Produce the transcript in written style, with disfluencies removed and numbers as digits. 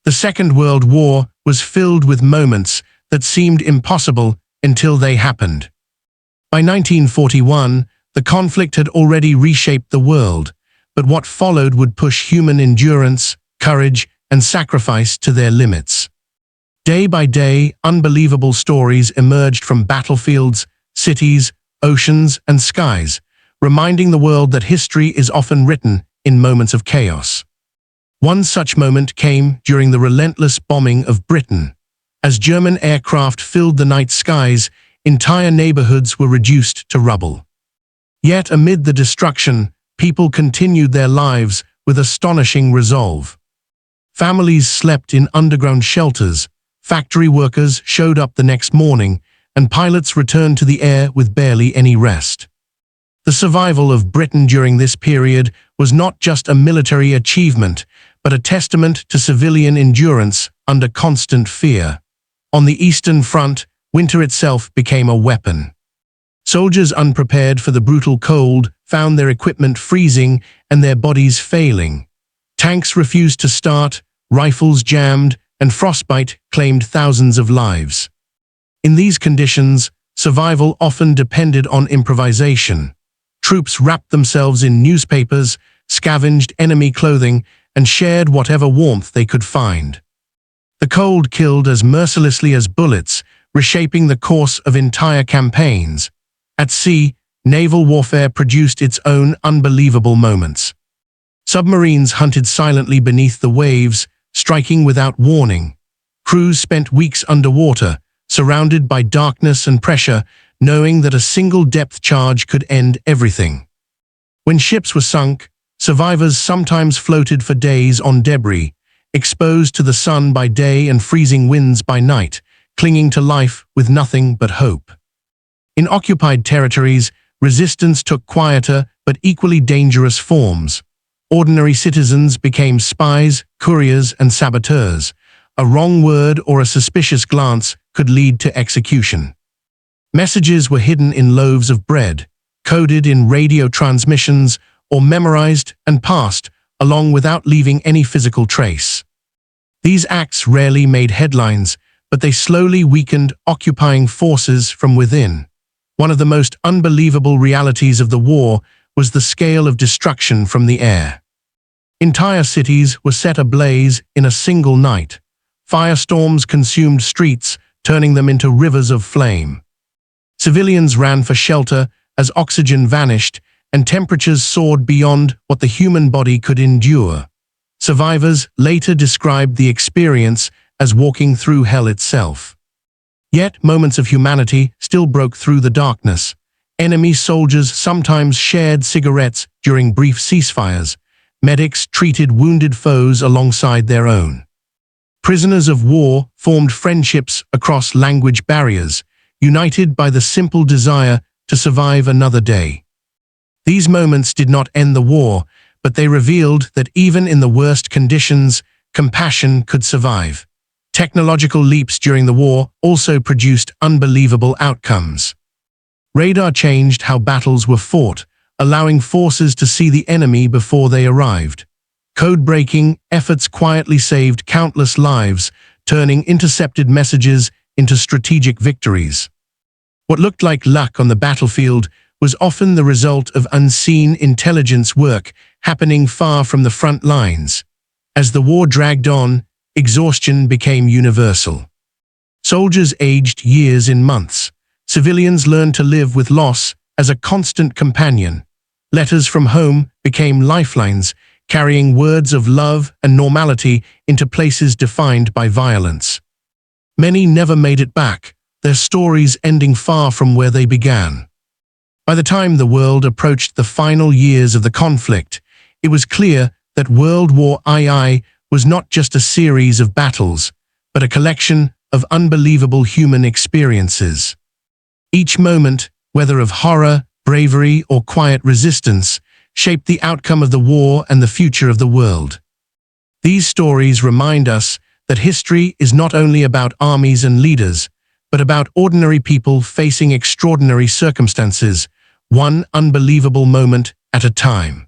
The Second World War was filled with moments that seemed impossible until they happened. By 1941, the conflict had already reshaped the world, but what followed would push human endurance, courage, and sacrifice to their limits. Day by day, unbelievable stories emerged from battlefields, cities, oceans, and skies, reminding the world that history is often written in moments of chaos. One such moment came during the relentless bombing of Britain. As German aircraft filled the night skies, entire neighborhoods were reduced to rubble. Yet amid the destruction, people continued their lives with astonishing resolve. Families slept in underground shelters, factory workers showed up the next morning, and pilots returned to the air with barely any rest. The survival of Britain during this period was not just a military achievement, but a testament to civilian endurance under constant fear. On the Eastern Front, winter itself became a weapon. Soldiers unprepared for the brutal cold found their equipment freezing and their bodies failing. Tanks refused to start, rifles jammed, and frostbite claimed thousands of lives. In these conditions, survival often depended on improvisation. Troops wrapped themselves in newspapers, scavenged enemy clothing, and shared whatever warmth they could find. The cold killed as mercilessly as bullets, reshaping the course of entire campaigns. At sea, naval warfare produced its own unbelievable moments. Submarines hunted silently beneath the waves, striking without warning. Crews spent weeks underwater, surrounded by darkness and pressure, knowing that a single depth charge could end everything. When ships were sunk, survivors sometimes floated for days on debris, exposed to the sun by day and freezing winds by night, clinging to life with nothing but hope. In occupied territories, resistance took quieter but equally dangerous forms. Ordinary citizens became spies, couriers, and saboteurs. A wrong word or a suspicious glance could lead to execution. Messages were hidden in loaves of bread, coded in radio transmissions, or memorized and passed along without leaving any physical trace. These acts rarely made headlines, but they slowly weakened occupying forces from within. One of the most unbelievable realities of the war was the scale of destruction from the air. Entire cities were set ablaze in a single night. Firestorms consumed streets, turning them into rivers of flame. Civilians ran for shelter as oxygen vanished, and temperatures soared beyond what the human body could endure. Survivors later described the experience as walking through hell itself. Yet moments of humanity still broke through the darkness. Enemy soldiers sometimes shared cigarettes during brief ceasefires. Medics treated wounded foes alongside their own. Prisoners of war formed friendships across language barriers, united by the simple desire to survive another day. These moments did not end the war, but they revealed that even in the worst conditions, compassion could survive. Technological leaps during the war also produced unbelievable outcomes. Radar changed how battles were fought, allowing forces to see the enemy before they arrived. Code-breaking efforts quietly saved countless lives, turning intercepted messages into strategic victories. What looked like luck on the battlefield was often the result of unseen intelligence work happening far from the front lines. As the war dragged on, exhaustion became universal. Soldiers aged years in months. Civilians learned to live with loss as a constant companion. Letters from home became lifelines, carrying words of love and normality into places defined by violence. Many never made it back, their stories ending far from where they began. By the time the world approached the final years of the conflict, it was clear that World War II was not just a series of battles, but a collection of unbelievable human experiences. Each moment, whether of horror, bravery, or quiet resistance, shaped the outcome of the war and the future of the world. These stories remind us that history is not only about armies and leaders, but about ordinary people facing extraordinary circumstances, one unbelievable moment at a time.